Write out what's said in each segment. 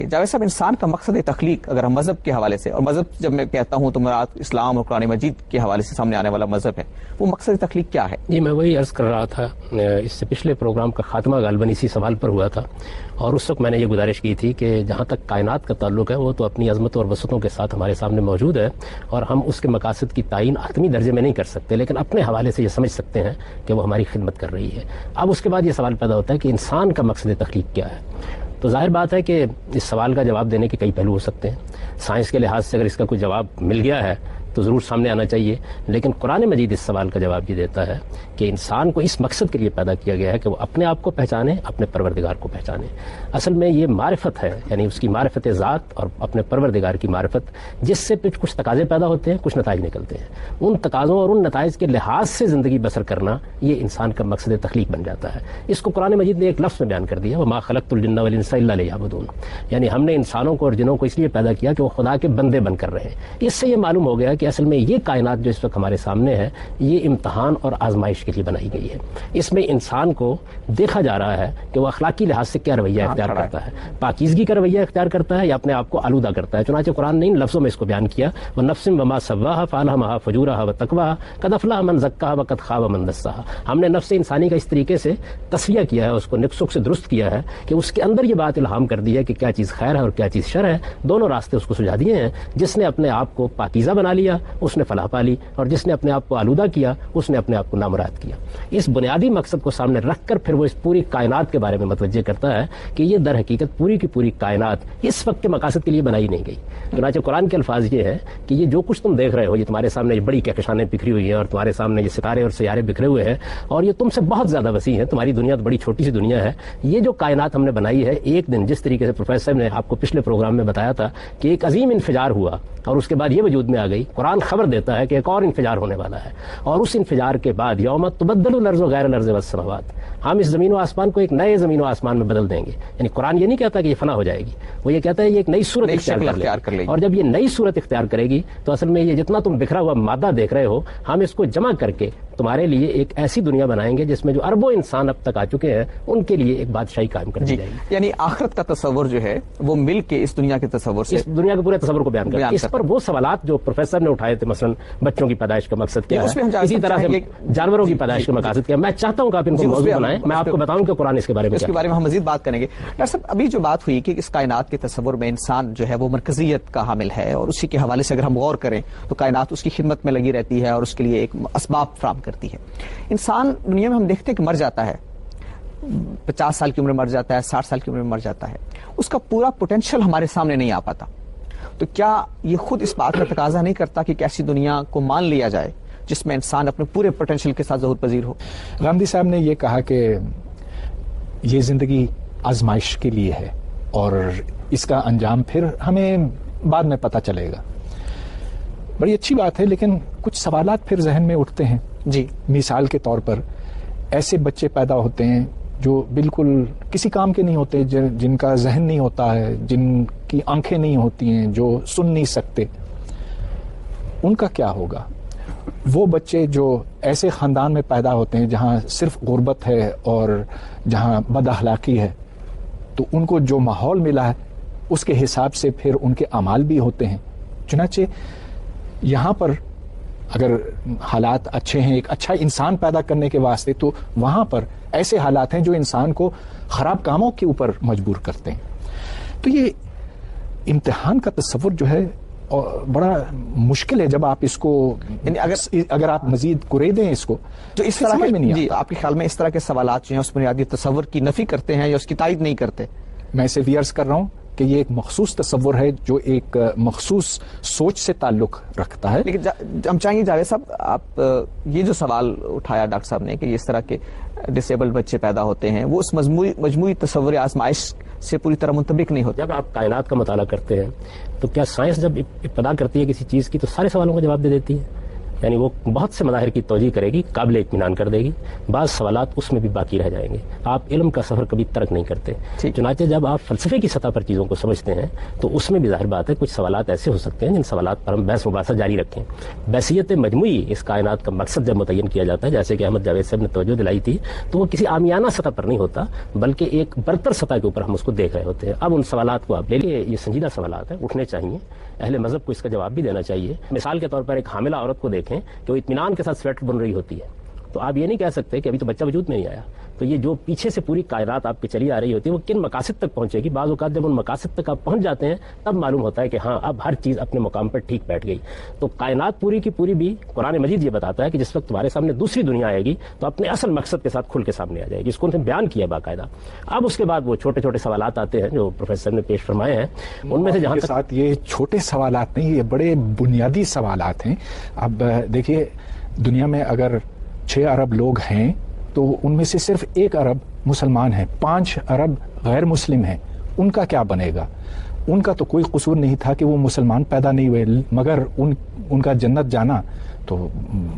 جاوید صاحب، انسان کا مقصد تخلیق اگر ہم مذہب کے حوالے سے، اور مذہب جب میں کہتا ہوں تو مراد اسلام اور قرآن مجید کے حوالے سے سامنے آنے والا مذہب ہے، وہ مقصد تخلیق کیا ہے؟ جی میں وہی عرض کر رہا تھا، اس سے پچھلے پروگرام کا خاتمہ غالباً اسی سوال پر ہوا تھا، اور اس وقت میں نے یہ گزارش کی تھی کہ جہاں تک کائنات کا تعلق ہے وہ تو اپنی عظمت اور وسعتوں کے ساتھ ہمارے سامنے موجود ہے، اور ہم اس کے مقاصد کی تعین حتمی درجے میں نہیں کر سکتے، لیکن اپنے حوالے سے یہ سمجھ سکتے ہیں کہ وہ ہماری خدمت کر رہی ہے۔ اب اس کے بعد یہ سوال پیدا ہوتا ہے کہ انسان کا مقصد تخلیق کیا ہے؟ تو ظاہر بات ہے کہ اس سوال کا جواب دینے کے کئی پہلو ہو سکتے ہیں۔ سائنس کے لحاظ سے اگر اس کا کوئی جواب مل گیا ہے تو ضرور سامنے آنا چاہیے، لیکن قرآن مجید اس سوال کا جواب یہ دیتا ہے کہ انسان کو اس مقصد کے لیے پیدا کیا گیا ہے کہ وہ اپنے آپ کو پہچانے، اپنے پروردگار کو پہچانے۔ اصل میں یہ معرفت ہے، یعنی اس کی معرفت ذات اور اپنے پروردگار کی معرفت، جس سے کچھ تقاضے پیدا ہوتے ہیں، کچھ نتائج نکلتے ہیں۔ ان تقاضوں اور ان نتائج کے لحاظ سے زندگی بسر کرنا یہ انسان کا مقصد تخلیق بن جاتا ہے۔ اس کو قرآن مجید نے ایک لفظ میں بیان کر دیا، وما خلقت الجن والانس الا لیعبدون، یعنی ہم نے انسانوں کو اور جنوں کو اس لیے پیدا کیا کہ وہ خدا کے بندے بن کر رہے۔ اس سے یہ معلوم ہو گیا کہ اصل میں یہ کائنات جو اس وقت ہمارے سامنے ہے یہ امتحان اور آزمائش کے لیے بنائی گئی ہے۔ اس میں انسان کو دیکھا جا رہا ہے کہ وہ اخلاقی لحاظ سے کیا رویہ اختیار کرتا ہے، پاکیزگی کا رویہ اختیار کرتا ہے یا اپنے آپ کو آلودہ کرتا ہے۔ چنانچہ قرآن نے ان لفظوں میں اس کو بیان کیا، وَنَفْسٍ وَمَا سَوَّاهَا فَأَلْهَمَهَا فُجُورَهَا وَتَقْوَاهَا قَدْ أَفْلَحَ مَنْ زَكَّاهَا وَقَدْ خَابَ مَنْ دَسَّاهَا۔ ہم نے نفس انسانی کا اس طریقے سے تصفیہ کیا ہے، اس کو نقص سے درست کیا ہے کہ اس کے اندر یہ بات الہام کر دی ہے کہ کیا چیز خیر ہے اور کیا چیز شر ہے، دونوں راستے اس کو سجھا دیے ہیں۔ جس نے اپنے آپ کو پاکیزہ بنا لیا اس نے فلاح پا لی، اور جس نے اپنے آپ کو آلودہ کیا اس نے اپنے آپ کو نامراد کیا۔ اس بنیادی مقصد کو سامنے رکھ کر پھر وہ اس پوری کائنات کے بارے میں متوجہ کرتا ہے کہ یہ در حقیقت پوری کی پوری کائنات اس وقت کے مقاصد کے لیے بنائی نہیں گئی۔ چنانچہ قرآن کے الفاظ یہ ہے کہ یہ جو کچھ تم دیکھ رہے ہو، یہ تمہارے سامنے بڑی کہکشانیں بکھری ہوئی ہیں اور تمہارے سامنے یہ ستارے اور سیارے بکھرے ہوئے ہیں، اور یہ تم سے بہت زیادہ وسیع ہے، تمہاری دنیا تو بڑی چھوٹی سی دنیا ہے۔ یہ جو کائنات ہم نے بنائی ہے، ایک دن جس طریقے سے پروفیسر صاحب نے آپ کو پچھلے پروگرام میں بتایا تھا کہ ایک عظیم انفجار ہوا اور اس کے بعد یہ وجود میں آ گئی، قرآن خبر دیتا ہے کہ ایک اور انفجار ہونے والا ہے، اور اس انفجار کے بعد یوم تبدل الارض غیر الارض والسماوات، ہم اس زمین و آسمان کو ایک نئے زمین و آسمان میں بدل دیں گے۔ یعنی قرآن یہ نہیں کہتا کہ یہ فنا ہو جائے گی، وہ یہ کہتا ہے یہ ایک نئی صورت اختیار کر لے گی، اور جب یہ نئی صورت اختیار کرے گی تو اصل میں یہ جتنا تم بکھرا ہوا مادہ دیکھ رہے ہو، ہم اس کو جمع کر کے تمہارے لیے ایک ایسی دنیا بنائیں گے جس میں جو اربوں انسان اب تک آ چکے ہیں ان کے لیے ایک بادشاہی قائم کر دی جائے گی۔ یعنی آخرت کا تصور جو ہے وہ مل کے اس دنیا کے تصور سے، اس دنیا کے پورے تصور کو بیان کرتا ہے۔ اس پر وہ سوالات جو پروفیسر نے اٹھائے تھے، مثلا بچوں کی پیدائش کا مقصد کیا ہے، اسی طرح سے جانوروں کی پیدائش کا مقاصد کیا ہے، میں چاہتا ہوں کہ آپ ان کو موضوع بنائیں، میں آپ کو بتاؤں کہ قرآن اس کے بارے میں ہم مزید بات کریں گے۔ ڈاکٹر صاحب، ابھی جو بات ہوئی کہ اس کائنات کے تصور میں انسان جو ہے وہ مرکزیت کا حامل ہے، اور اسی کے حوالے سے اگر ہم غور کریں تو کائنات اس کی خدمت میں لگی رہتی ہے اور اس کے لیے ایک اسباب فراہم کرتی ہے۔ انسان دنیا میں ہم دیکھتے ہیں کہ مر جاتا ہے، 50 سال کی عمر میں مر جاتا ہے، 60 سال کی عمر میں مر جاتا ہے، اس کا پورا پوٹینشیل ہمارے سامنے نہیں آ پاتا۔ تو کیا یہ خود اس بات کا تقاضا نہیں کرتا کہ ایسی دنیا کو مان لیا جائے جس میں انسان اپنے پورے پوٹینشیل کے ساتھ ظہور پذیر ہو؟ غامدی صاحب نے یہ کہا کہ یہ زندگی آزمائش کے لیے ہے اور اس کا انجام پھر ہمیں بعد میں پتہ چلے گا۔ بڑی اچھی بات ہے، لیکن کچھ سوالات پھر ذہن میں اٹھتے ہیں۔ جی، مثال کے طور پر ایسے بچے پیدا ہوتے ہیں جو بالکل کسی کام کے نہیں ہوتے، جن کا ذہن نہیں ہوتا ہے، جن کی آنکھیں نہیں ہوتی ہیں، جو سن نہیں سکتے، ان کا کیا ہوگا؟ وہ بچے جو ایسے خاندان میں پیدا ہوتے ہیں جہاں صرف غربت ہے اور جہاں بد اخلاقی ہے، تو ان کو جو ماحول ملا ہے اس کے حساب سے پھر ان کے اعمال بھی ہوتے ہیں۔ چنانچہ یہاں پر اگر حالات اچھے ہیں ایک اچھا انسان پیدا کرنے کے واسطے، تو وہاں پر ایسے حالات ہیں جو انسان کو خراب کاموں کے اوپر مجبور کرتے ہیں۔ تو یہ امتحان کا تصور جو ہے بڑا مشکل ہے جب آپ اس کو، یعنی اگر آپ مزید کرے دیں اس کو جو اس طرح میں نہیں آتا۔ آپ کے خیال میں اس طرح کے سوالات جو ہیں اس بنیادی تصور کی نفی کرتے ہیں یا اس کی تائید نہیں کرتے؟ میں اسے عرض کر رہا ہوں کہ یہ ایک مخصوص تصور ہے جو ایک مخصوص سوچ سے تعلق رکھتا ہے۔ لیکن ہم چاہیں گے جاوید صاحب، آپ یہ جو سوال اٹھایا ڈاکٹر صاحب نے کہ اس طرح کے ڈسیبلڈ بچے پیدا ہوتے ہیں، وہ اس مجموعی تصور آزمائش سے پوری طرح منطبق نہیں ہوتا۔ جب آپ کائنات کا مطالعہ کرتے ہیں تو کیا سائنس جب ابتدا کرتی ہے کسی چیز کی تو سارے سوالوں کا جواب دے دیتی ہے؟ یعنی وہ بہت سے مظاہر کی توجیہ کرے گی، قابل اطمینان کر دے گی، بعض سوالات اس میں بھی باقی رہ جائیں گے. آپ علم کا سفر کبھی ترک نہیں کرتے. چنانچہ جب آپ فلسفے کی سطح پر چیزوں کو سمجھتے ہیں تو اس میں بھی ظاہر بات ہے کچھ سوالات ایسے ہو سکتے ہیں جن سوالات پر ہم بحث مباحثہ جاری رکھیں. بحثیت مجموعی اس کائنات کا مقصد جب متعین کیا جاتا ہے، جیسے کہ احمد جاوید صاحب نے توجہ دلائی تھی، تو وہ کسی عامیانہ سطح پر نہیں ہوتا بلکہ ایک برتر سطح کے اوپر ہم اس کو دیکھ رہے ہوتے ہیں. اب ان سوالات کو آپ لے لیے، یہ سنجیدہ سوالات ہیں، اٹھنے چاہیے، اہل مذہب کو اس کا جواب بھی دینا چاہیے. مثال کے طور پر ایک حاملہ عورت کو دیکھیں کہ وہ اطمینان کے ساتھ سویٹر بن رہی ہوتی ہے، تو آپ یہ نہیں کہہ سکتے کہ ابھی تو بچہ وجود میں نہیں آیا. تو یہ جو پیچھے سے پوری کائنات آپ کی چلی آ رہی ہوتی ہے وہ کن مقاصد تک پہنچے گی. بعض اوقات جب ان مقاصد تک آپ پہنچ جاتے ہیں تب معلوم ہوتا ہے کہ ہاں اب ہر چیز اپنے مقام پر ٹھیک بیٹھ گئی. تو کائنات پوری کی پوری بھی قرآن مجید یہ بتاتا ہے کہ جس وقت تمہارے سامنے دوسری دنیا آئے گی تو اپنے اصل مقصد کے ساتھ کھل کے سامنے آ جائے گی. اس کو انہوں نے بیان کیا باقاعدہ. اب اس کے بعد وہ چھوٹے چھوٹے سوالات آتے ہیں جو پروفیسر نے پیش فرمائے ہیں. ان میں سے جہاں تک یہ چھوٹے سوالات نہیں، یہ بڑے بنیادی سوالات ہیں. اب دیکھیے، دنیا میں اگر 6 ارب لوگ ہیں تو ان میں سے صرف 1 ارب مسلمان ہیں، 5 ارب غیر مسلم ہیں. ان کا کیا بنے گا؟ ان کا تو کوئی قصور نہیں تھا کہ وہ مسلمان پیدا نہیں ہوئے، مگر ان کا جنت جانا تو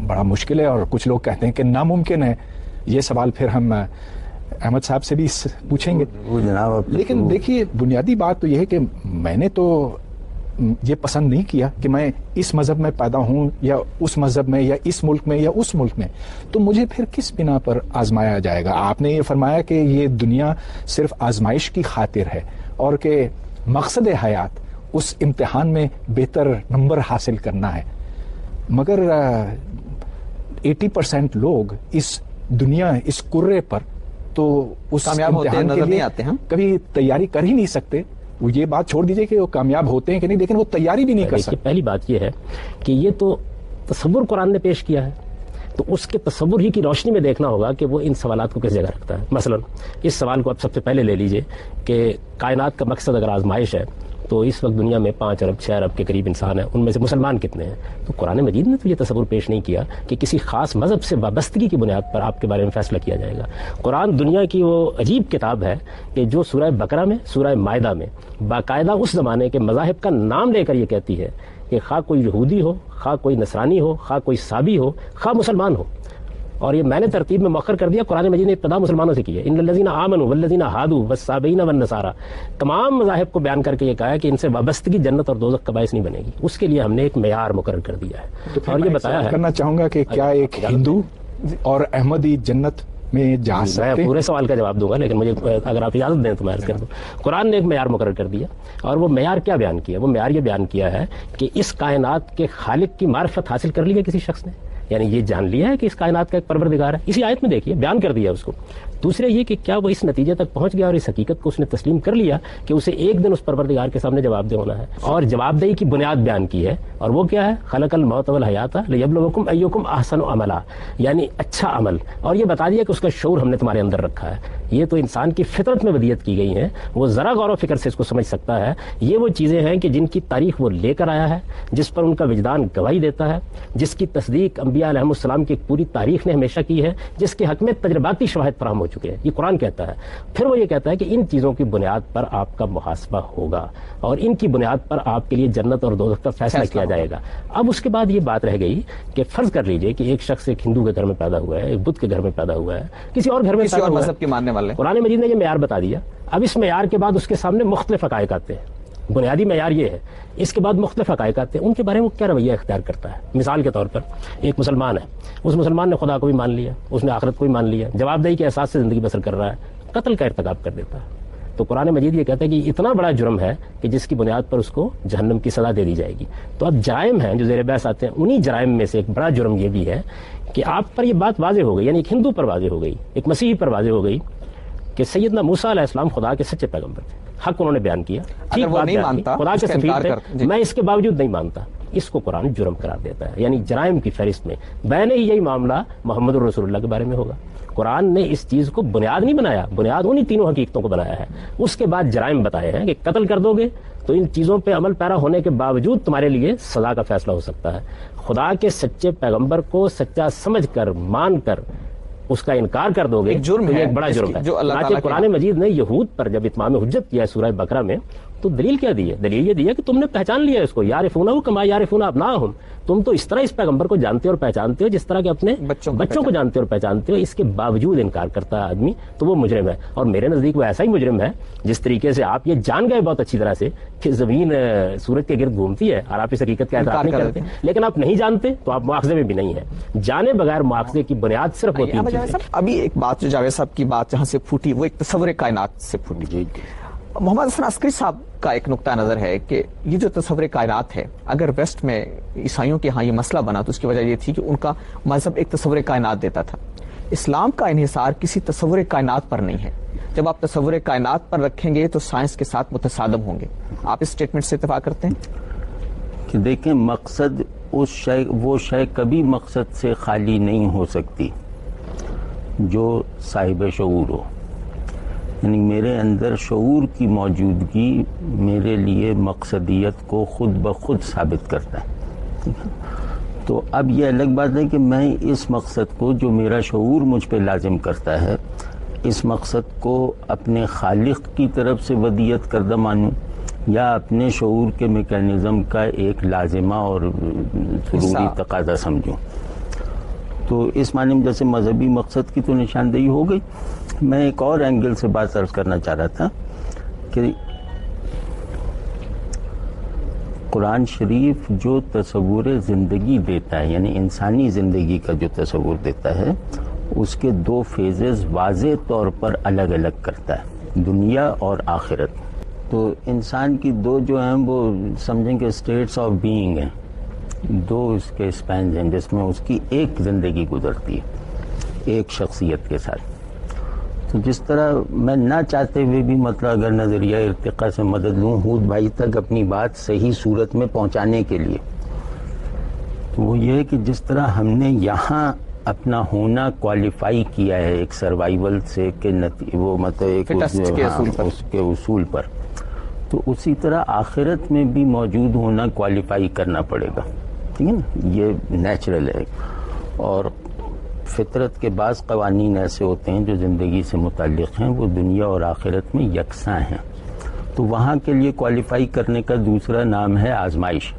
بڑا مشکل ہے. اور کچھ لوگ کہتے ہیں کہ ناممکن ہے. یہ سوال پھر ہم احمد صاحب سے بھی پوچھیں گے. لیکن دیکھیے، بنیادی بات تو یہ ہے کہ میں نے تو یہ پسند نہیں کیا کہ میں اس مذہب میں پیدا ہوں یا اس مذہب میں یا اس ملک میں یا اس ملک میں. تو مجھے پھر کس بنا پر آزمایا جائے گا؟ آپ نے یہ فرمایا کہ یہ دنیا صرف آزمائش کی خاطر ہے اور کہ مقصد حیات اس امتحان میں بہتر نمبر حاصل کرنا ہے. مگر 80% لوگ اس دنیا، اس کرے پر تو اس امتحان کے لیے کبھی تیاری کر ہی نہیں سکتے. وہ یہ بات چھوڑ دیجئے کہ وہ کامیاب ہوتے ہیں کہ نہیں، لیکن وہ تیاری بھی نہیں کر سکتے. پہلی بات یہ ہے کہ یہ تو تصور قرآن نے پیش کیا ہے، تو اس کے تصور ہی کی روشنی میں دیکھنا ہوگا کہ وہ ان سوالات کو کس جگہ رکھتا ہے. مثلا اس سوال کو آپ سب سے پہلے لے لیجئے کہ کائنات کا مقصد اگر آزمائش ہے تو اس وقت دنیا میں 5 ارب 6 ارب کے قریب انسان ہیں، ان میں سے مسلمان کتنے ہیں؟ تو قرآن مجید نے تو یہ تصور پیش نہیں کیا کہ کسی خاص مذہب سے وابستگی کی بنیاد پر آپ کے بارے میں فیصلہ کیا جائے گا. قرآن دنیا کی وہ عجیب کتاب ہے کہ جو سورہ بقرہ میں، سورہ مائدہ میں باقاعدہ اس زمانے کے مذاہب کا نام لے کر یہ کہتی ہے کہ خواہ کوئی یہودی ہو، خواہ کوئی نصرانی ہو، خواہ کوئی صابی ہو، خواہ مسلمان ہو. اور یہ میں نے ترتیب میں مؤخر کر دیا، قرآن مجید نے ابتدا مسلمانوں سے کی ہے. ان الذین آمنوا والذین ہادوا والصابئین والنصارى، تمام مذاہب کو بیان کر کے یہ کہا ہے کہ ان سے وابستگی جنت اور دوزخ کا باعث نہیں بنے گی. اس کے لیے ہم نے ایک معیار مقرر کر دیا ہے. اور یہ بتایا کرنا چاہوں گا کہ کیا ایک ہندو اور احمدی جنت میں جا سکتے ہیں؟ میں پورے سوال کا جواب دوں گا، لیکن مجھے اگر آپ اجازت دیں تو میں عرض کر دوں. قرآن نے ایک معیار مقرر کر دیا، اور وہ معیار کیا بیان کیا؟ وہ معیار یہ بیان کیا ہے کہ اس کائنات کے خالق کی معرفت حاصل کر لی ہے کسی شخص نے، یعنی یہ جان لیا ہے کہ اس کائنات کا ایک پروردگار ہے. اسی آیت میں دیکھیے بیان کر دیا اس کو. دوسرے یہ کہ کیا وہ اس نتیجے تک پہنچ گیا اور اس حقیقت کو اس نے تسلیم کر لیا کہ اسے ایک دن اس پروردگار کے سامنے جواب دہ ہونا ہے. اور جواب دہی کی بنیاد بیان کی ہے، اور وہ کیا ہے؟ خلق الموت والحیات لیبلوکم ایکم احسن عملا، یعنی اچھا عمل. اور یہ بتا دیا کہ اس کا شعور ہم نے تمہارے اندر رکھا ہے. یہ تو انسان کی فطرت میں ودیت کی گئی ہیں، وہ ذرا غور و فکر سے اس کو سمجھ سکتا ہے. یہ وہ چیزیں ہیں کہ جن کی تاریخ وہ لے کر آیا ہے، جس پر ان کا وجدان گواہی دیتا ہے، جس کی تصدیق انبیاء علیہ السلام کی پوری تاریخ نے ہمیشہ کی ہے، جس کے حق میں تجرباتی شواہد فراہم ہو چکے ہیں. یہ قرآن کہتا ہے. پھر وہ یہ کہتا ہے کہ ان چیزوں کی بنیاد پر آپ کا محاسبہ ہوگا اور ان کی بنیاد پر آپ کے لیے جنت اور دوزخ کا فیصلہ کیا جائے گا. اب اس کے بعد یہ بات رہ گئی کہ فرض کر لیجئے کہ ایک شخص ایک ہندو کے گھر میں پیدا ہوا ہے، ایک بدھ کے گھر میں پیدا ہوا ہے، کسی اور گھر میں کسی اور مذہب کے ماننے والے. قرآن مجید نے یہ معیار بتا دیا. اب اس معیار کے بعد اس کے سامنے مختلف حقائق آتے ہیں. بنیادی معیار یہ ہے، اس کے بعد مختلف حقائق آتے ہیں. ان کے بارے میں وہ کیا رویہ اختیار کرتا ہے؟ مثال کے طور پر ایک مسلمان ہے، اس مسلمان نے خدا کو بھی مان لیا، اس نے آخرت کو بھی مان لیا، جواب دہی کے احساس سے زندگی بسر کر رہا ہے، قتل کا ارتکاب کر دیتا ہے. تو قرآن مجید یہ کہتا ہے کہ اتنا بڑا جرم ہے کہ جس کی بنیاد پر اس کو جہنم کی سزا دے دی جائے گی. تو اب جرائم ہیں جو زیر بحث آتے ہیں، انہی جرائم میں سے ایک بڑا جرم یہ بھی ہے کہ آپ پر یہ بات واضح ہو گئی، یعنی ایک ہندو پر واضح ہو گئی، ایک مسیحی پر واضح ہو گئی کہ سیدنا موسیٰ علیہ السلام خدا کے سچے پیغمبر تھے. حق انہوں نے بیان کیا، ٹھیک بات بیان کی، خدا کے سفیر تھے، میں اس کے باوجود نہیں مانتا. اس کو قرآن جرم قرار دیتا ہے، یعنی جرائم کی فہرست میں میں نے یہی معاملہ محمد الرسول اللہ کے بارے میں ہوگا. قرآن نے اس چیز کو بنیاد نہیں بنایا، بنیاد انہی تینوں حقیقتوں کو بنایا ہے. اس کے بعد جرائم بتائے ہیں کہ قتل کر دو گے تو ان چیزوں پہ عمل پیرا ہونے کے باوجود تمہارے لیے سزا کا فیصلہ ہو سکتا ہے. خدا کے سچے پیغمبر کو سچا سمجھ کر مان کر اس کا انکار کر دو گے، ایک جرم ہے، ایک بڑا جرم ہے. جو اللہ تعالیٰ قرآن مجید نے یہود پر جب اتمام حجت کیا ہے سورہ بقرہ میں، تو دلیل کیا دی ہے؟ دلیل یہ دی ہے کہ تم نے پہچان لیا اس کو، یعرفونہ کما یعرفون ابناءہم، تم تو اس طرح اس پیغمبر کو جانتے اور پہچانتے ہو جس طرح کہ اپنے بچوں کو جانتے اور پہچانتے ہو، اس کے باوجود انکار کرتا ہے آدمی تو وہ مجرم ہے. اور میرے نزدیک وہ ایسا ہی مجرم ہے جس طریقے سے آپ یہ جان گئے بہت اچھی طرح سے کہ زمین سورج کے گرد گھومتی ہے اور آپ اس حقیقت کا اعتراف نہیں کرتے، لیکن آپ نہیں جانتے تو آپ مواخذے میں بھی نہیں ہیں. جانے بغیر مواخذے کی بنیاد صرف ہوتی ہے. ابھی ایک بات جو جاوید صاحب کی بات جہاں سے پھوٹی وہ ایک تصور کائنات سے پھوٹی. محمد حسن عسکری صاحب کا ایک نقطہ نظر ہے کہ یہ جو تصور کائنات ہے، اگر ویسٹ میں عیسائیوں کے ہاں یہ مسئلہ بنا تو اس کی وجہ یہ تھی کہ ان کا مذہب ایک تصور کائنات دیتا تھا. اسلام کا انحصار کسی تصور کائنات پر نہیں ہے. جب آپ تصور کائنات پر رکھیں گے تو سائنس کے ساتھ متصادم ہوں گے. آپ اس اسٹیٹمنٹ سے اتفاق کرتے ہیں؟ کہ دیکھیں، مقصد وہ شے کبھی مقصد سے خالی نہیں ہو سکتی جو صاحب شعور ہو. یعنی میرے اندر شعور کی موجودگی میرے لیے مقصدیت کو خود بخود ثابت کرتا ہے. تو اب یہ الگ بات ہے کہ میں اس مقصد کو جو میرا شعور مجھ پہ لازم کرتا ہے، اس مقصد کو اپنے خالق کی طرف سے ودیت کردہ مانوں یا اپنے شعور کے میکینزم کا ایک لازمہ اور ضروری تقاضا سمجھوں. تو اس معنی میں جیسے مذہبی مقصد کی تو نشاندہی ہو گئی. میں ایک اور اینگل سے بات عرض کرنا چاہ رہا تھا کہ قرآن شریف جو تصور زندگی دیتا ہے، یعنی انسانی زندگی کا جو تصور دیتا ہے، اس کے دو فیزز واضح طور پر الگ الگ کرتا ہے، دنیا اور آخرت. تو انسان کی دو جو ہیں وہ سمجھیں کہ اسٹیٹس آف بینگ ہیں، دو اس کے اسپینز ہیں جس میں اس کی ایک زندگی گزرتی ہے ایک شخصیت کے ساتھ. تو جس طرح میں نہ چاہتے ہوئے بھی مطلب اگر نظریہ ارتقاء سے مدد لوں ہود بھائی تک اپنی بات صحیح صورت میں پہنچانے کے لیے، تو وہ یہ ہے کہ جس طرح ہم نے یہاں اپنا ہونا کوالیفائی کیا ہے ایک سروائیول سے کہ وہ مطلب ایک اس کے اصول پر، تو اسی طرح آخرت میں بھی موجود ہونا کوالیفائی کرنا پڑے گا. ٹھیک ہے نا، یہ نیچرل ہے. اور فطرت کے بعض قوانین ایسے ہوتے ہیں جو زندگی سے متعلق ہیں، وہ دنیا اور آخرت میں یکساں ہیں. تو وہاں کے لیے کوالیفائی کرنے کا دوسرا نام ہے آزمائش،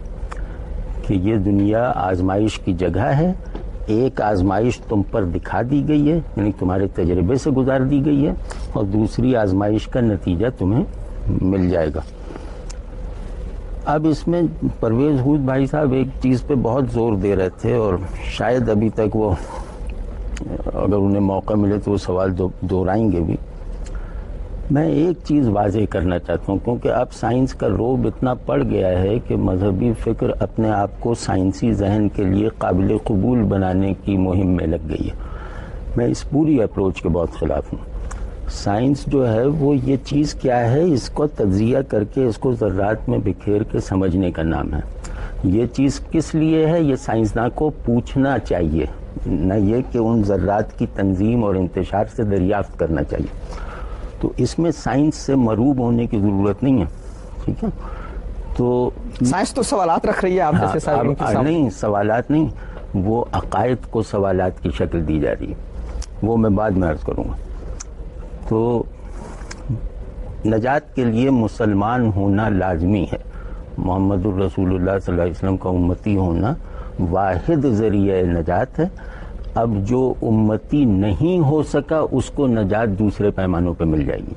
کہ یہ دنیا آزمائش کی جگہ ہے. ایک آزمائش تم پر دکھا دی گئی ہے، یعنی تمہارے تجربے سے گزار دی گئی ہے، اور دوسری آزمائش کا نتیجہ تمہیں مل جائے گا. اب اس میں پرویز ہود بھائی صاحب ایک چیز پہ بہت زور دے رہے تھے، اور شاید ابھی تک وہ اگر انہیں موقع ملے تو وہ سوال دہرائیں گے بھی. میں ایک چیز واضح کرنا چاہتا ہوں، کیونکہ اب سائنس کا روب اتنا پڑ گیا ہے کہ مذہبی فکر اپنے آپ کو سائنسی ذہن کے لیے قابل قبول بنانے کی مہم میں لگ گئی ہے. میں اس پوری اپروچ کے بہت خلاف ہوں. سائنس جو ہے وہ یہ چیز کیا ہے، اس کو تجزیہ کر کے اس کو ذرات میں بکھیر کے سمجھنے کا نام ہے. یہ چیز کس لیے ہے، یہ سائنسداں کو پوچھنا چاہیے، نہ یہ کہ ان ذرات کی تنظیم اور انتشار سے دریافت کرنا چاہیے. تو اس میں سائنس سے مروب ہونے کی ضرورت نہیں ہے. ٹھیک ہے، تو سائنس تو سوالات رکھ رہی ہے آپ جیسے صاحب. نہیں، سوالات نہیں، وہ عقائد کو سوالات کی شکل دی جا رہی ہے، وہ میں بعد میں عرض کروں گا. تو نجات کے لیے مسلمان ہونا لازمی ہے. محمد الرسول اللہ صلی اللہ علیہ وسلم کا امتی ہونا واحد ذریعہ نجات ہے. اب جو امتی نہیں ہو سکا اس کو نجات دوسرے پیمانوں پہ مل جائے گی.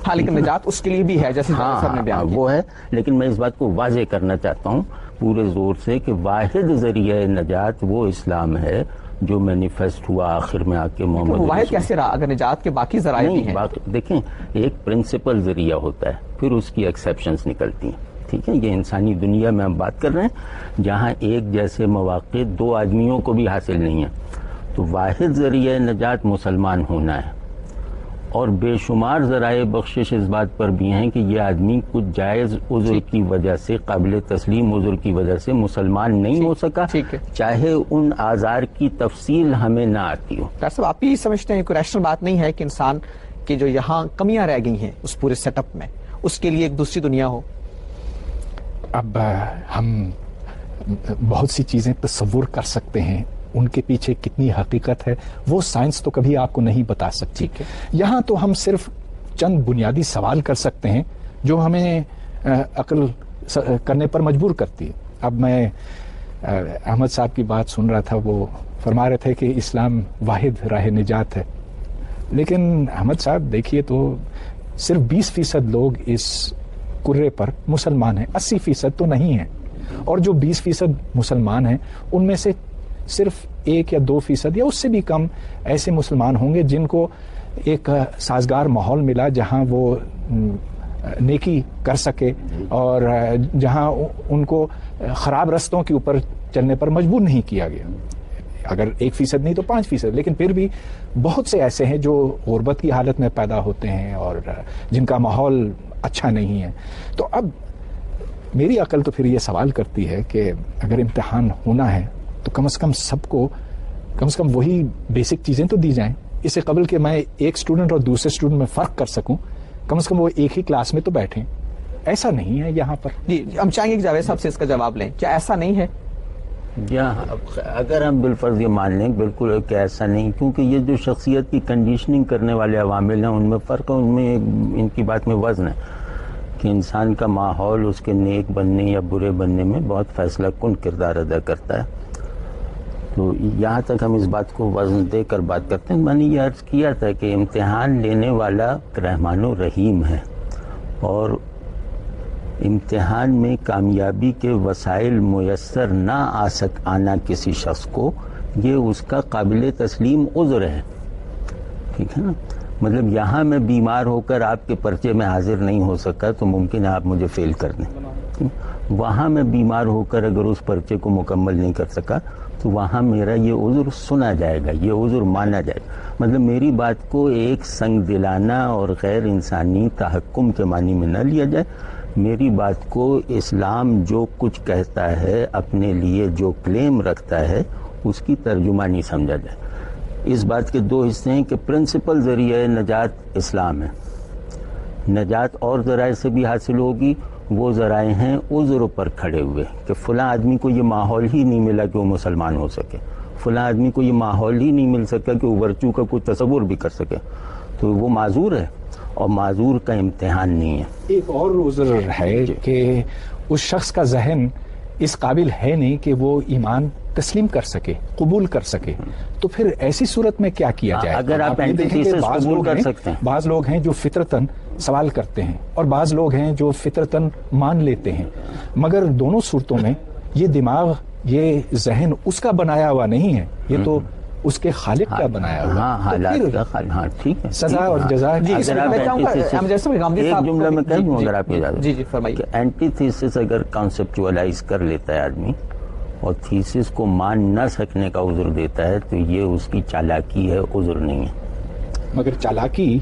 ہاں، لیکن نجات اس کے لیے بھی ہے جیسے صاحب نے بیان کیا. وہ ہے، لیکن میں اس بات کو واضح کرنا چاہتا ہوں پورے زور سے کہ واحد ذریعہ نجات وہ اسلام ہے جو مینیفیسٹ ہوا آخر میں آ کے محمد. واحد کیسے رہا اگر نجات کے باقی ذرائع بھی ہیں؟ دیکھیں، ایک پرنسپل ذریعہ ہوتا ہے، پھر اس کی ایکسیپشنز نکلتی ہیں. ٹھیک ہے، یہ انسانی دنیا میں ہم بات کر رہے ہیں جہاں ایک جیسے مواقع دو آدمیوں کو بھی حاصل نہیں ہیں. تو واحد ذریعہ نجات مسلمان ہونا ہے، اور بے شمار ذرائع بخشش اس بات پر بھی ہیں کہ یہ آدمی کچھ جائز عذر کی وجہ سے، قابل تسلیم عذر کی وجہ سے مسلمان نہیں ہو سکا، چاہے ان آزار کی تفصیل ہمیں نہ آتی ہو. ڈاکٹر صاحب، آپ ہی سمجھتے ہیں کوئی ریشنل بات نہیں ہے کہ انسان کی جو یہاں کمیاں رہ گئی ہیں اس پورے سیٹ اپ میں، اس کے لیے ایک دوسری دنیا ہو؟ اب ہم بہت سی چیزیں تصور کر سکتے ہیں، ان کے پیچھے کتنی حقیقت ہے وہ سائنس تو کبھی آپ کو نہیں بتا سکتی. یہاں تو ہم صرف چند بنیادی سوال کر سکتے ہیں جو ہمیں عقل کرنے پر مجبور کرتی ہے. اب میں احمد صاحب کی بات سن رہا تھا, وہ فرما رہے تھے کہ اسلام واحد راہ نجات ہے, لیکن احمد صاحب دیکھیے تو صرف 20% لوگ اس کرے پر مسلمان ہیں, 80% تو نہیں ہیں, اور جو 20% مسلمان ہیں ان میں سے صرف 1 یا 2% یا اس سے بھی کم ایسے مسلمان ہوں گے جن کو ایک سازگار ماحول ملا جہاں وہ نیکی کر سکے اور جہاں ان کو خراب رستوں کے اوپر چلنے پر مجبور نہیں کیا گیا. اگر 1% نہیں تو 5%, لیکن پھر بھی بہت سے ایسے ہیں جو غربت کی حالت میں پیدا ہوتے ہیں اور جن کا ماحول اچھا نہیں ہے. تو اب میری عقل تو پھر یہ سوال کرتی ہے کہ اگر امتحان ہونا ہے تو کم از کم سب کو کم از کم وہی بیسک چیزیں تو دی جائیں, اس سے قبل کہ میں ایک اسٹوڈنٹ اور دوسرے اسٹوڈنٹ میں فرق کر سکوں, کم از کم وہ ایک ہی کلاس میں تو بیٹھیں. ایسا نہیں ہے یہاں پر. جی ہم چاہیں گے کہ جاوید صاحب سے اس کا جواب لیں, کیا ایسا نہیں ہے؟ اگر ہم بالفرض یہ مان لیں بالکل کہ ایسا نہیں, کیونکہ یہ جو شخصیت کی کنڈیشننگ کرنے والے عوامل ہیں ان میں فرق ہے, ان میں ان کی بات میں وزن ہے کہ انسان کا ماحول اس کے نیک بننے یا برے بننے میں بہت فیصلہ کن کردار ادا کرتا ہے. تو یہاں تک ہم اس بات کو وزن دے کر بات کرتے ہیں. میں نے یہ عرض کیا تھا کہ امتحان لینے والا رحمان و رحیم ہے, اور امتحان میں کامیابی کے وسائل میسر نہ آنا کسی شخص کو یہ اس کا قابل تسلیم عذر ہے. ٹھیک ہے نا, مطلب یہاں میں بیمار ہو کر آپ کے پرچے میں حاضر نہیں ہو سکا تو ممکن ہے آپ مجھے فیل کر دیں. وہاں میں بیمار ہو کر اگر اس پرچے کو مکمل نہیں کر سکا تو وہاں میرا یہ عذر سنا جائے گا, یہ عذر مانا جائے گا. مطلب میری بات کو ایک سنگ دلانہ اور غیر انسانی تحکم کے معنی میں نہ لیا جائے. میری بات کو اسلام جو کچھ کہتا ہے, اپنے لیے جو کلیم رکھتا ہے, اس کی ترجمانی سمجھا جائے. اس بات کے 2 حصے ہیں کہ پرنسپل ذریعہ نجات اسلام ہے. نجات اور ذرائع سے بھی حاصل ہوگی, وہ ذرائع ہیں عذر پر کھڑے ہوئے کہ فلاں آدمی کو یہ ماحول ہی نہیں ملا کہ وہ مسلمان ہو سکے, فلاں آدمی کو یہ ماحول ہی نہیں مل سکا کہ وہ ورچو کا کوئی تصور بھی کر سکے, تو وہ معذور ہے, اور معذور کا امتحان نہیں ہے. ایک اور عذر ہے کہ اس شخص کا ذہن اس قابل ہے نہیں کہ وہ ایمان تسلیم کر سکے, قبول کر سکے, تو پھر ایسی صورت میں کیا کیا جائے؟ اگر آپ اینٹیتھیسس قبول کر سکتے ہیں, بعض لوگ ہیں جو فطرتاً سوال کرتے ہیں اور بعض لوگ ہیں جو فطرتاً مان لیتے ہیں, مگر دونوں صورتوں میں یہ دماغ, یہ ذہن اس کا بنایا ہوا نہیں ہے, یہ تو اس کے خالق کا بنایا ہوا. حالات کا خالق. ہاں ٹھیک ہے, سزا اور جزا. ایک جملہ میں کہہ دوں اگر آپ کی اجازت. جی جی فرمائیے. اینٹی تھیسس اگر کانسیپچولائز کر لیتا ہے آدمی اور تھیسس کو مان نہ سکنے کا عذر دیتا ہے تو یہ اس کی چالاکی ہے, عذر نہیں ہے. مگر چالاکی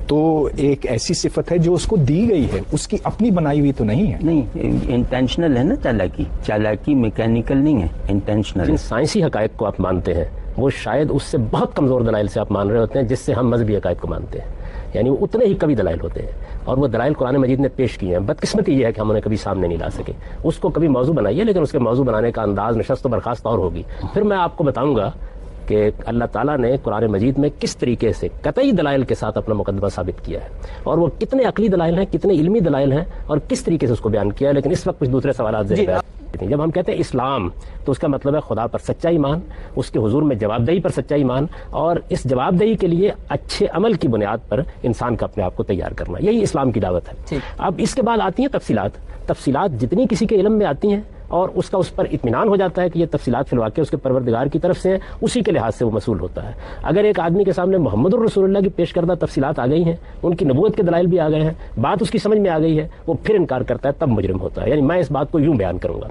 تو ایک ایسی صفت ہے جو اس کو دی گئی ہے, اس کی اپنی بنائی ہوئی تو نہیں ہے. نہیں, انٹینشنل ہے نا چالاکی. چالاکی میکینیکل نہیں ہے, انٹینشنل. جن سائنسی حقائق کو آپ مانتے ہیں وہ شاید اس سے بہت کمزور دلائل سے آپ مان رہے ہوتے ہیں جس سے ہم مذہبی عقائد کو مانتے ہیں, یعنی وہ اتنے ہی کبھی دلائل ہوتے ہیں, اور وہ دلائل قرآن مجید نے پیش کیے ہیں. بدقسمتی یہ ہے کہ ہم انہیں کبھی سامنے نہیں لا سکے. اس کو کبھی موضوع بنائیے, لیکن اس کے موضوع بنانے کا انداز, نشست و برخاست اور ہوگی. پھر میں آپ کو بتاؤں گا کہ اللہ تعالیٰ نے قرآن مجید میں کس طریقے سے قطعی دلائل کے ساتھ اپنا مقدمہ ثابت کیا ہے, اور وہ کتنے عقلی دلائل ہیں, کتنے علمی دلائل ہیں, اور کس طریقے سے اس کو بیان کیا ہے. لیکن اس وقت کچھ دوسرے سوالات جب ہم کہتے ہیں اسلام تو اس کا مطلب ہے خدا پر سچا ایمان, اس کے حضور میں جواب دہی پر سچا ایمان, اور اس جواب دہی کے لیے اچھے عمل کی بنیاد پر انسان کا اپنے آپ کو تیار کرنا. یہی اسلام کی دعوت ہے. اب اس کے بعد آتی ہیں تفصیلات جتنی کسی کے علم میں آتی ہیں اور اس کا اس پر اطمینان ہو جاتا ہے کہ یہ تفصیلات فی الواقع اس کے پروردگار کی طرف سے ہیں, اسی کے لحاظ سے وہ مسئول ہوتا ہے. اگر ایک آدمی کے سامنے محمد الرسول اللہ کی پیش کردہ تفصیلات آ گئی ہیں, ان کی نبوت کے دلائل بھی آ گئے ہیں, بات اس کی سمجھ میں آ گئی ہے, وہ پھر انکار کرتا ہے, تب مجرم ہوتا ہے. یعنی میں اس بات کو یوں بیان کروں گا.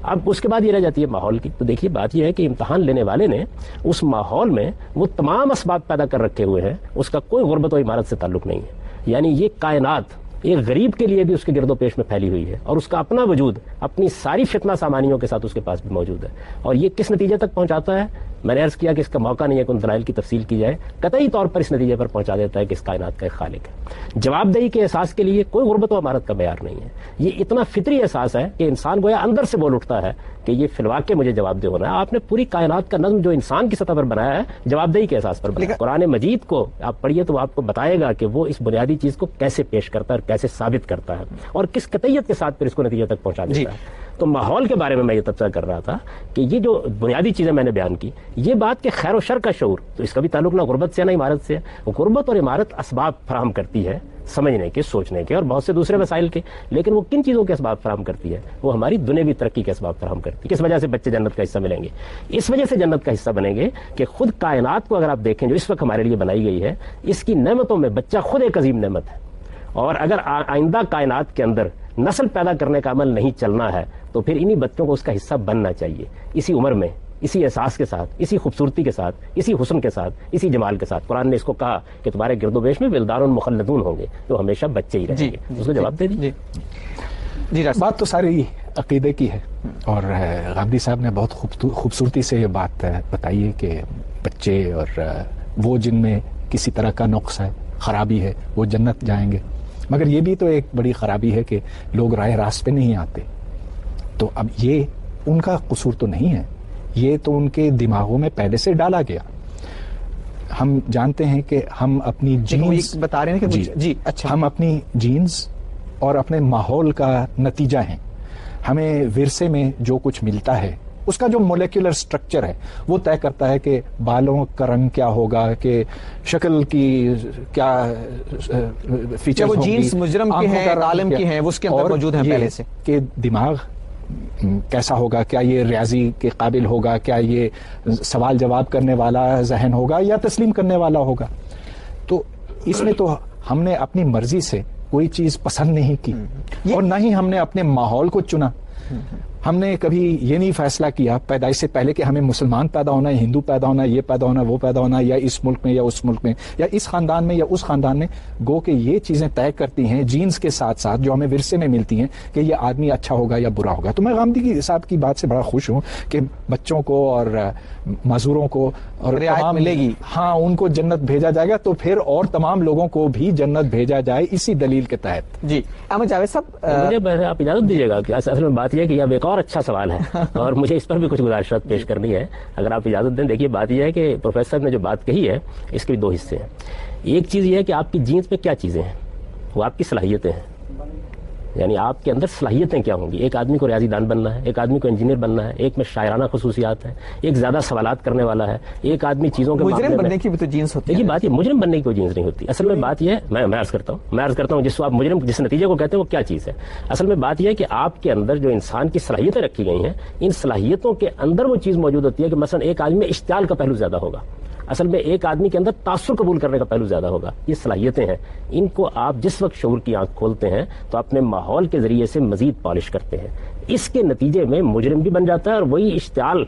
اب اس کے بعد یہ رہ جاتی ہے ماحول کی. تو دیکھیے بات یہ ہے کہ امتحان لینے والے نے اس ماحول میں وہ تمام اسباب پیدا کر رکھے ہوئے ہیں, اس کا کوئی غربت و عمارت سے تعلق نہیں ہے. یعنی یہ کائنات ایک غریب کے لیے بھی اس کے گرد و پیش میں پھیلی ہوئی ہے, اور اس کا اپنا وجود اپنی ساری فتنہ سامانیوں کے ساتھ اس کے پاس بھی موجود ہے. اور یہ کس نتیجے تک پہنچاتا ہے؟ میں نے عرض کیا کہ اس کا موقع نہیں ہے کہ ان دلائل کی تفصیل کی جائے. قطعی طور پر اس نتیجے پر پہنچا دیتا ہے کہ اس کائنات کا ایک خالق ہے. جواب دہی کے احساس کے لیے کوئی غربت و امارت کا معیار نہیں ہے. یہ اتنا فطری احساس ہے کہ انسان گویا اندر سے بول اٹھتا ہے کہ یہ فی الواقع مجھے جواب دہ ہونا ہے. آپ نے پوری کائنات کا نظم جو انسان کی سطح پر بنایا ہے جواب دہی کے احساس پر بنایا. قرآن مجید کو آپ پڑھیے تو وہ آپ کو بتائے گا کہ وہ اس بنیادی چیز کو کیسے پیش کرتا ہے اور کیسے ثابت کرتا ہے اور کس قطعیت کے ساتھ پھر اس کو نتیجے تک پہنچا دیتا ہے. تو ماحول کے بارے میں یہ تبصرہ کر رہا تھا کہ یہ جو بنیادی چیزیں میں نے بیان کی، یہ بات کہ خیر و شر کا شعور، تو اس کا بھی تعلق نہ غربت سے نہ عمارت سے. غربت اور عمارت اسباب فراہم کرتی ہے سمجھنے کے، سوچنے کے اور بہت سے دوسرے وسائل کے، لیکن وہ کن چیزوں کے اسباب فراہم کرتی ہے؟ وہ ہماری دنیاوی ترقی کے اسباب فراہم کرتی ہے. کس وجہ سے بچے جنت کا حصہ ملیں گے؟ اس وجہ سے جنت کا حصہ بنیں گے کہ خود کائنات کو اگر آپ دیکھیں جو اس وقت ہمارے لیے بنائی گئی ہے، اس کی نعمتوں میں بچہ خود ایک عظیم نعمت ہے. اور اگر آئندہ کائنات کے اندر نسل پیدا کرنے کا عمل نہیں چلنا ہے تو پھر انہی بچوں کو اس کا حصہ بننا چاہیے، اسی عمر میں، اسی احساس کے ساتھ، اسی خوبصورتی کے ساتھ، اسی حسن کے ساتھ، اسی جمال کے ساتھ. قرآن نے اس کو کہا کہ تمہارے گرد و بیش میں ولدان مخلدون ہوں گے، تو ہمیشہ بچے ہی رہیں گے. اس کو جواب دے دیجیے. جی بات تو ساری عقیدے کی ہے، اور غامدی صاحب نے بہت خوبصورتی سے یہ بات بتائی ہے کہ بچے اور وہ جن میں کسی طرح کا نقص ہے، خرابی ہے، وہ جنت جائیں گے. مگر یہ بھی تو ایک بڑی خرابی ہے کہ لوگ راہ راست پہ نہیں آتے. تو اب یہ ان کا قصور تو نہیں ہے، یہ تو ان کے دماغوں میں پہلے سے ڈالا گیا. ہم جانتے ہیں کہ ہم اپنی جینز بتا رہے ہیں کہ جی اچھا، ہم اپنی جینز اور اپنے ماحول کا نتیجہ ہیں. ہمیں ورثے میں جو کچھ ملتا ہے اس کا جو مولیکولر سٹرکچر ہے وہ طے کرتا ہے کہ بالوں کا رنگ کیا ہوگا، کہ شکل کی کیا فیچر، وہ جینز مجرم کی ہیں، عالم کی ہیں، وہ اس کے اندر موجود ہیں پہلے سے، کہ دماغ کیسا ہوگا، کیا یہ ریاضی کے قابل ہوگا، کیا یہ سوال جواب کرنے والا ذہن ہوگا یا تسلیم کرنے والا ہوگا. تو اس میں تو ہم نے اپنی مرضی سے کوئی چیز پسند نہیں کی اور نہ ہی ہم نے اپنے ماحول کو چنا. ہم نے کبھی یہ نہیں فیصلہ کیا پیدائش سے پہلے کہ ہمیں مسلمان پیدا ہونا ہے، ہندو پیدا ہونا ہے، یہ پیدا ہونا ہے، وہ پیدا ہونا ہے، یا اس ملک میں یا اس ملک میں یا اس خاندان میں یا اس خاندان میں. گو کہ یہ چیزیں طے کرتی ہیں جینز کے ساتھ ساتھ جو ہمیں ورثے میں ملتی ہیں کہ یہ آدمی اچھا ہوگا یا برا ہوگا. تو میں غامدی صاحب کی بات سے بڑا خوش ہوں کہ بچوں کو اور معذوروں کو اور رعایت ملے گی. ہاں، ان کو جنت بھیجا جائے گا، تو پھر اور تمام لوگوں کو بھی جنت بھیجا جائے اسی دلیل کے تحت. جی احمد جاوید صاحب، مجھے آپ اجازت دیجیے گا کہ اصل میں بات یہ ہے کہ اب ایک اور اچھا سوال ہے اور مجھے اس پر بھی کچھ گزارشات پیش کرنی ہے اگر آپ اجازت دیں. دیکھیے بات یہ ہے کہ پروفیسر نے جو بات کہی ہے اس کے بھی دو حصے ہیں. ایک چیز یہ ہے کہ آپ کی جینز میں کیا چیزیں ہیں، وہ آپ کی صلاحیتیں ہیں، یعنی آپ کے اندر صلاحیتیں کیا ہوں گی. ایک آدمی کو ریاضی دان بننا ہے، ایک آدمی کو انجینئر بننا ہے، ایک میں شاعرانہ خصوصیات ہیں، ایک زیادہ سوالات کرنے والا ہے، ایک آدمی چیزوں کے مجرم بننے کی بھی تو جینس ہوتی ہے. دیکھیے بات یہ مجرم بننے کی کوئی جینس نہیں ہوتی. اصل میں بات یہ ہے، میں عرض کرتا ہوں جس کو آپ مجرم جس نتیجے کو کہتے ہیں وہ کیا چیز ہے. اصل میں بات یہ ہے کہ آپ کے اندر جو انسان کی صلاحیتیں رکھی گئی ہیں، ان صلاحیتوں کے اندر وہ چیز موجود ہوتی ہے کہ مثلا ایک آدمی میں اشتعال کا پہلو زیادہ ہوگا، اصل میں ایک آدمی کے اندر تاثر قبول کرنے کا پہلو زیادہ ہوگا. یہ صلاحیتیں ہیں، ان کو آپ جس وقت شعور کی آنکھ کھولتے ہیں تو اپنے ماحول کے ذریعے سے مزید پالش کرتے ہیں. اس کے نتیجے میں مجرم بھی بن جاتا ہے اور وہی اشتعال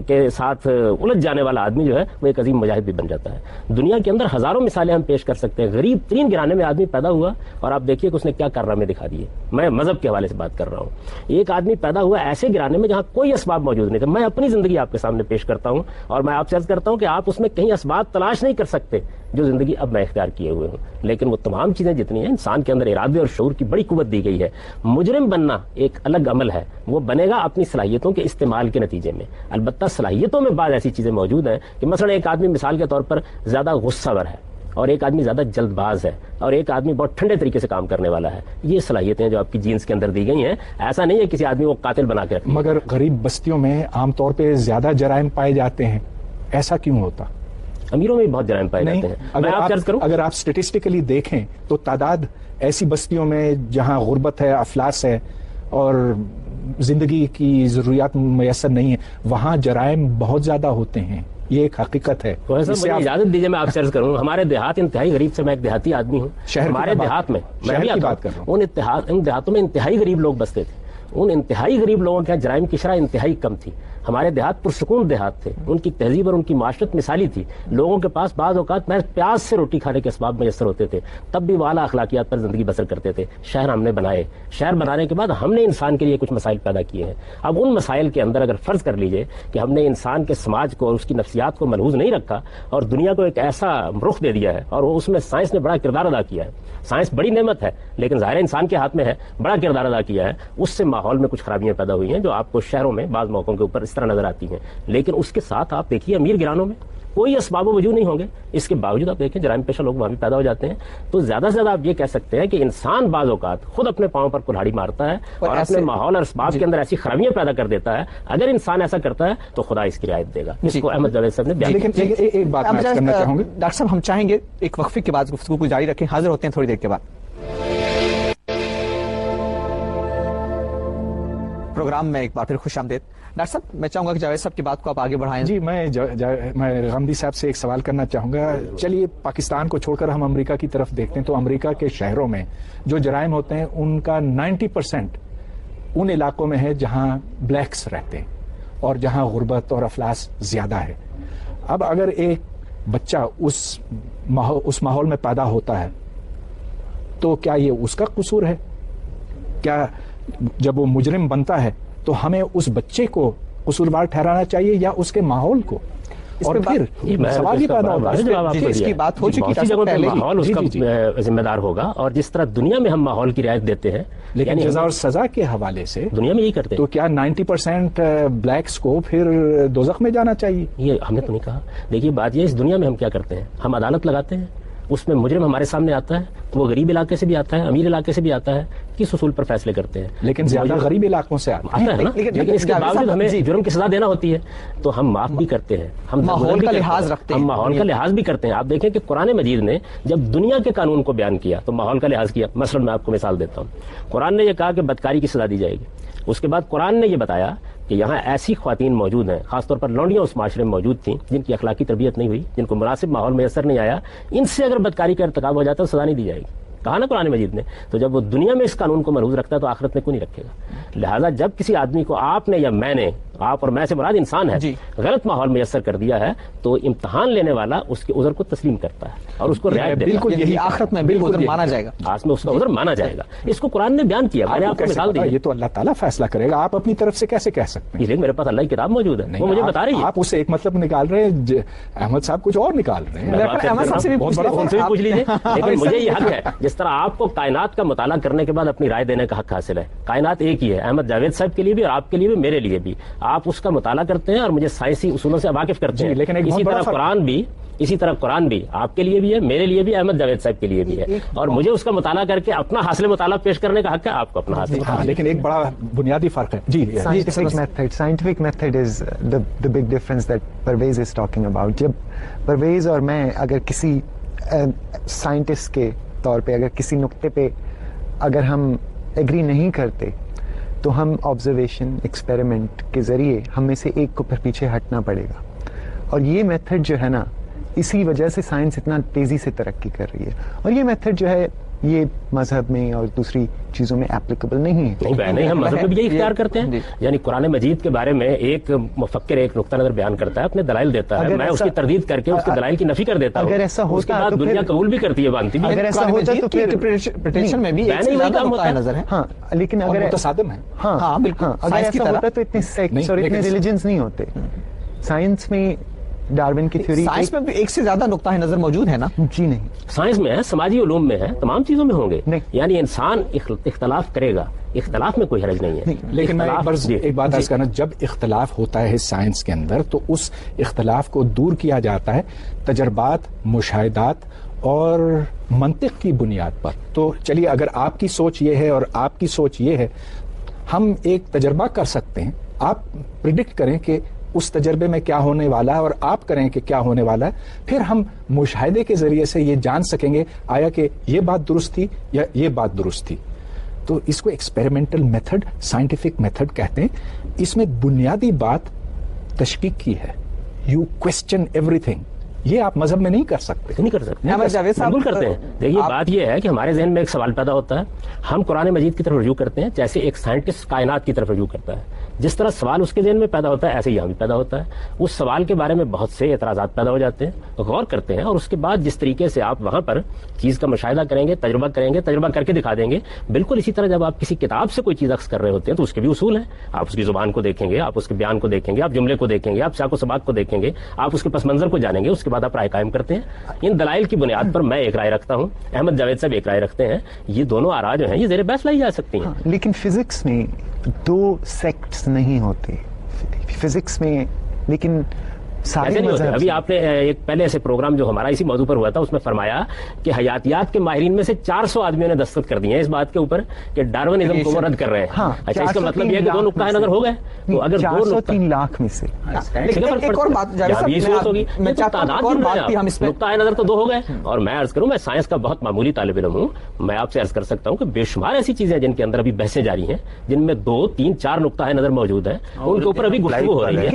کے ساتھ الجھ جانے والا آدمی جو ہے وہ ایک عظیم مجاہد بھی بن جاتا ہے. دنیا کے اندر ہزاروں مثالیں ہم پیش کر سکتے ہیں. غریب ترین گھرانے میں آدمی پیدا ہوا اور آپ دیکھیے کہ اس نے کیا کارنامے دکھا دیے. میں مذہب کے حوالے سے بات کر رہا ہوں. ایک آدمی پیدا ہوا ایسے گھرانے میں جہاں کوئی اسباب موجود نہیں تھے. میں اپنی زندگی آپ کے سامنے پیش کرتا ہوں اور میں آپ سے عرض کرتا ہوں کہ آپ اس میں کہیں اسباب تلاش نہیں کر سکتے جو زندگی اب میں اختیار کیے ہوئے ہوں. لیکن وہ تمام چیزیں جتنی ہیں انسان کے اندر ارادے اور شعور کی بڑی قوت دی گئی ہے. مجرم بننا ایک الگ عمل ہے، وہ بنے گا اپنی صلاحیتوں کے استعمال کے نتیجے میں. البتہ صلاحیتوں میں بعض ایسی چیزیں موجود ہیں کہ مثلا ایک آدمی مثال کے طور پر زیادہ غصہ ور ہے اور ایک آدمی زیادہ جلد باز ہے اور ایک آدمی بہت ٹھنڈے طریقے سے کام کرنے والا ہے. یہ صلاحیتیں جو آپ کی جینس کے اندر دی گئی ہیں، ایسا نہیں ہے کسی آدمی کو قاتل بنا کے رکھیں. مگر غریب بستیوں میں عام طور پہ زیادہ جرائم پائے جاتے ہیں، ایسا کیوں ہوتا؟ امیروں میں بھی بہت جرائم پائے جاتے ہیں. اگر آپ اسٹیٹسٹیکلی دیکھیں تو تعداد ایسی بستیوں میں جہاں غربت ہے، افلاس ہے اور زندگی کی ضروریات میسر نہیں ہے، وہاں جرائم بہت زیادہ ہوتے ہیں. یہ ایک حقیقت ہے. مجھے اجازت دیجیے میں آپ سے عرض کروں، ہمارے دیہات انتہائی غریب سے، میں ایک دیہاتی آدمی ہوں. ہمارے دیہات میں ان دیہاتوں میں انتہائی غریب لوگ بستے تھے. ان انتہائی غریب لوگوں کے جرائم کی شرح انتہائی کم تھی. ہمارے دیہات پرسکون دیہات تھے، ان کی تہذیب اور ان کی معاشرت مثالی تھی، لوگوں کے پاس بعض اوقات محض پیاز سے روٹی کھانے کے اسباب میسر ہوتے تھے، تب بھی وہ اعلیٰ اخلاقیات پر زندگی بسر کرتے تھے۔ شہر ہم نے بنائے، شہر بنانے کے بعد ہم نے انسان کے لیے کچھ مسائل پیدا کیے ہیں۔ اب ان مسائل کے اندر اگر فرض کر لیجئے کہ ہم نے انسان کے سماج کو اور اس کی نفسیات کو ملحوظ نہیں رکھا اور دنیا کو ایک ایسا رخ دے دیا ہے، اور اس میں سائنس نے بڑا کردار ادا کیا ہے، سائنس بڑی نعمت ہے لیکن ظاہر انسان کے ہاتھ میں ہے، بڑا کردار ادا کیا ہے، اس سے ماحول میں کچھ خرابیاں پیدا ہوئی ہیں جو آپ کو شہروں میں بعض موقعوں کے اوپر اس طرح نظر آتی ہیں۔ لیکن اس کے ساتھ آپ دیکھیے امیر گرانوں میں کوئی اسباب و وجوہ نہیں ہوں گے، اس کے باوجود آپ دیکھیں جرائم پیشہ لوگ وہاں بھی پیدا ہو جاتے ہیں۔ تو زیادہ سے زیادہ آپ یہ کہہ سکتے ہیں کہ انسان بعض اوقات خود اپنے پاؤں پر کلہاڑی مارتا ہے اور اپنے ماحول اور اسباب کے اندر ایسی خرابیاں پیدا کر دیتا ہے۔ اگر انسان ایسا کرتا ہے تو خدا اس کی رعایت دے گا۔ اس کو احمد جاوید صاحب نے بیان کیا۔ لیکن ایک بات میں کرنا چاہوں گا ڈاکٹر صاحب، ہم چاہیں گے ایک وقفے کے بعد گفتگو کو جاری رکھیں، حاضر ہوتے ہیں تھوڑی دیر کے بعد۔ پروگرام میں ایک بار پھر خوش آمدید۔ ڈاکٹر صاحب، میں چاہوں گا کہ جاوید صاحب کی بات کو آپ آگے بڑھائیں۔ جی، میں غامدی صاحب سے ایک سوال کرنا چاہوں گا۔ چلیے پاکستان کو چھوڑ کر ہم امریکہ کی طرف دیکھتے ہیں تو امریکہ کے شہروں میں جو جرائم ہوتے ہیں ان کا 90% ان علاقوں میں ہے جہاں بلیکس رہتے ہیں اور جہاں غربت اور افلاس زیادہ ہے۔ اب اگر ایک بچہ اس ماحول میں پیدا ہوتا ہے تو کیا یہ اس کا قصور ہے؟ کیا جب وہ مجرم بنتا ہے تو ہمیں اس بچے کو قصوروار ٹھہرانا چاہیے یا اس کے ماحول کو؟ اور پھر سوال یہ پیدا ہوتا ہے، اس کی بات ہو چکی ہے، ماحول اس کا ذمہ دار ہوگا، اور جس طرح دنیا میں ہم ماحول کی رعایت دیتے ہیں لیکن جزا اور سزا کے حوالے سے دنیا میں یہی کرتے ہیں، تو کیا 90% بلیکس کو پھر دوزخ میں جانا چاہیے؟ یہ ہم نے تو نہیں کہا۔ دیکھیے بات یہ، اس دنیا میں ہم کیا کرتے ہیں، ہم عدالت لگاتے ہیں، اس میں مجرم ہمارے سامنے آتا ہے، وہ غریب علاقے سے بھی آتا ہے، امیر علاقے سے بھی آتا ہے، کس اصول پر فیصلے کرتے ہیں؟ لیکن زیادہ غریب علاقوں سے آتا ہے نا، لیکن اس کے باوجود ہمیں جرم کی سزا دینا ہوتی ہے، تو ہم معاف بھی کرتے ہیں، ہم ماحول کا لحاظ رکھتے ہیں، ہم ماحول کا لحاظ بھی کرتے ہیں۔ آپ دیکھیں کہ قرآن مجید نے جب دنیا کے قانون کو بیان کیا تو ماحول کا لحاظ کیا۔ مثلا میں آپ کو مثال دیتا ہوں، قرآن نے یہ کہا کہ بدکاری کی سزا دی جائے گی، اس کے بعد قرآن نے یہ بتایا کہ یہاں ایسی خواتین موجود ہیں، خاص طور پر لونڈیاں اس معاشرے میں موجود تھیں جن کی اخلاقی تربیت نہیں ہوئی، جن کو مناسب ماحول میسر نہیں آیا، ان سے اگر بدکاری کا ارتکاب ہو جاتا ہے تو سزا نہیں دی جائے گی، کہا نا قرآن مجید نے۔ تو جب وہ دنیا میں اس قانون کو ملحوظ رکھتا ہے تو آخرت میں کیوں نہیں رکھے گا؟ لہٰذا جب کسی آدمی کو آپ نے یا میں نے، آپ اور میں سے مراد انسان ہے، غلط ماحول میسر کر دیا ہے تو امتحان لینے والا اس کے عذر کو تسلیم کرتا ہے اور اس کو رعایت دیتا ہے۔ بالکل یہی آخرت میں بالکل مانا جائے گا، آج میں اس کا عذر مانا جائے گا۔ اس کو قرآن نے بیان کیا، میں نے آپ کو مثال دی۔ یہ تو اللہ تعالیٰ فیصلہ کرے گا، آپ اپنی طرف سے کیسے کہہ سکتے ہیں؟ لیکن میرے پاس اللہ کی کتاب موجود ہے، وہ مجھے بتا رہی ہے۔ آپ اسے ایک مطلب نکال رہے ہیں، احمد صاحب کچھ اور نکال رہے ہیں۔ احمد صاحب سے بھی پوچھ لیجیے، لیکن مجھے یہ حق ہے، جس طرح آپ کو کائنات کا مطالعہ کرنے کے بعد اپنی رائے دینے کا حق حاصل ہے۔ کائنات ایک ہی ہے، احمد جاوید صاحب کے لیے بھی اور آپ کے لیے بھی، میرے لیے بھی۔ آپ اس کا مطالعہ کرتے ہیں اور مجھے سائنسی اصولوں سے واقف کرتے ہیں، لیکن اسی طرح قرآن بھی آپ کے لیے بھی ہے، میرے لیے بھی، احمد جاوید صاحب کے لیے بھی ہے، اور مجھے اس کا مطالعہ کر کے اپنا حاصل مطالعہ پیش کرنے کا حق ہے، آپ کو اپنا حاصل۔ لیکن ایک بڑا بنیادی فرق ہے۔ جی، scientific method is the big difference that Pervez is talking about۔ جب پرویز اور میں اگر کسی سائنٹسٹ کے طور پہ اگر کسی نقطے پہ اگر ہم ایگری نہیں کرتے تو ہم آبزرویشن ایکسپیریمنٹ کے ذریعے ہم میں سے ایک کو پھر پیچھے ہٹنا پڑے گا، اور یہ میتھڈ جو ہے نا، اسی وجہ سے سائنس اتنا تیزی سے ترقی کر رہی ہے، اور یہ میتھڈ جو ہے یہ مذہب میں اور دوسری چیزوں میں اپلیکیبل نہیں ہے۔ نہیں، ہم مذہب میں بھی یہی اختیار کرتے ہیں، یعنی قرآن مجید کے بارے میں ایک مفکر ایک نقطہ نظر بیان کرتا ہے، اپنے دلائل دیتا ہے، میں اس کی تردید کر کے اس کے دلائل کی نفی کر دیتا ہوں، اگر ایسا ہوتا اس کے بعد دنیا قبول بھی کرتی ہے، مانتی بھی۔ اگر ایسا ہوتا تو پھر انٹرپریٹیشن میں بھی ایک سے زیادہ نقطہ نظر ہے۔ ہاں، لیکن اگر متصادم ہے، ہاں بالکل، اگر ایسا ہوتا تو اتنے سیکٹس اور اتنے ریلیجنز نہیں ہوتے۔ سائنس میں ڈارون کی تھیوری، سائنس میں بھی ایک سے زیادہ نقطہ نظر موجود ہے نا؟ جی نہیں، سائنس میں ہے، سماجی علوم میں ہے، تمام چیزوں میں ہوں گے، یعنی انسان اختلاف کرے گا، اختلاف میں کوئی حرج نہیں ہے۔ لیکن میں ایک بات عرض کرنا، جب اختلاف ہوتا ہے سائنس کے اندر تو اس اختلاف کو دور کیا جاتا ہے تجربات، مشاہدات اور منطق کی بنیاد پر۔ تو چلیے، اگر آپ کی سوچ یہ ہے اور آپ کی سوچ یہ ہے، ہم ایک تجربہ کر سکتے ہیں، آپ پریڈکٹ کریں کہ اس تجربے میں کیا ہونے والا ہے اور آپ کریں کہ کیا ہونے والا ہے، پھر ہم مشاہدے کے ذریعے سے یہ جان سکیں گے آیا کہ یہ بات درست تھی یا یہ بات درست تھی۔ تو اس کو ایکسپیریمنٹل میتھڈ، سائنٹیفک میتھڈ کہتے ہیں۔ اس میں بنیادی بات تشکیک کی ہے، یو کوسچن ایوری تھنگ، یہ آپ مذہب میں نہیں کر سکتے۔ نہیں کر سکتے، بالکل کرتے ہیں۔ دیکھیے بات یہ ہے کہ ہمارے ذہن میں ایک سوال پیدا ہوتا ہے، ہم قرآن مجید کی طرف رجوع کرتے ہیں جیسے ایک سائنٹسٹ کائنات کی طرف رجوع کرتا ہے جس طرح سوال اس کے ذہن میں پیدا ہوتا ہے ایسے یہاں بھی پیدا ہوتا ہے. اس سوال کے بارے میں بہت سے اعتراضات پیدا ہو جاتے ہیں, غور کرتے ہیں, اور اس کے بعد جس طریقے سے آپ وہاں پر چیز کا مشاہدہ کریں گے, تجربہ کر کے دکھا دیں گے, بالکل اسی طرح جب آپ کسی کتاب سے کوئی چیز عکس کر رہے ہوتے ہیں تو اس کے بھی اصول ہیں. آپ اس کی زبان کو دیکھیں گے, آپ اس کے بیان کو دیکھیں گے, آپ جملے کو دیکھیں گے, آپ سیاق و سباق کو دیکھیں گے, آپ اس کے پس منظر کو جانیں گے, اس کے بعد آپ رائے قائم کرتے ہیں. ان دلائل کی بنیاد پر میں ایک رائے رکھتا ہوں, احمد جاوید صاحب ایک رائے رکھتے ہیں. یہ دونوں آراء جو ہیں یہ زیر بحث لائی جا سکتی ہیں. لیکن فزکس میں دو سیکٹس نہیں ہوتے فزکس میں, لیکن ایسے نہیں ہوتے. ابھی آپ نے ایک پہلے ایسے پروگرام جو ہمارا اسی موضوع پر ہوا تھا اس میں فرمایا کہ حیاتیات کے ماہرین میں سے 400 آدمیوں نے دستخط کر دیے ہیں اس بات کے اوپر کہ ڈارونزم کو رد کر رہے ہیں. اچھا, اس کا مطلب یہ ہے کہ دو نقطہ نظر ہو گئے, تو اگر 403 لاکھ میں سے ایک اور بات یہ صورت ہوگی, نقطہ نظر تو 2 ہو گئے. اور میں عرض کروں, میں سائنس کا بہت معمولی طالب علم ہوں, میں آپ سے عرض کر سکتا ہوں کہ بے شمار ایسی چیزیں جن کے اندر ابھی بحثیں جاری ہیں, جن میں 2, 3, 4 نقطہ نظر موجود ہیں, ان کے اوپر ابھی گفتگو ہو رہی ہے.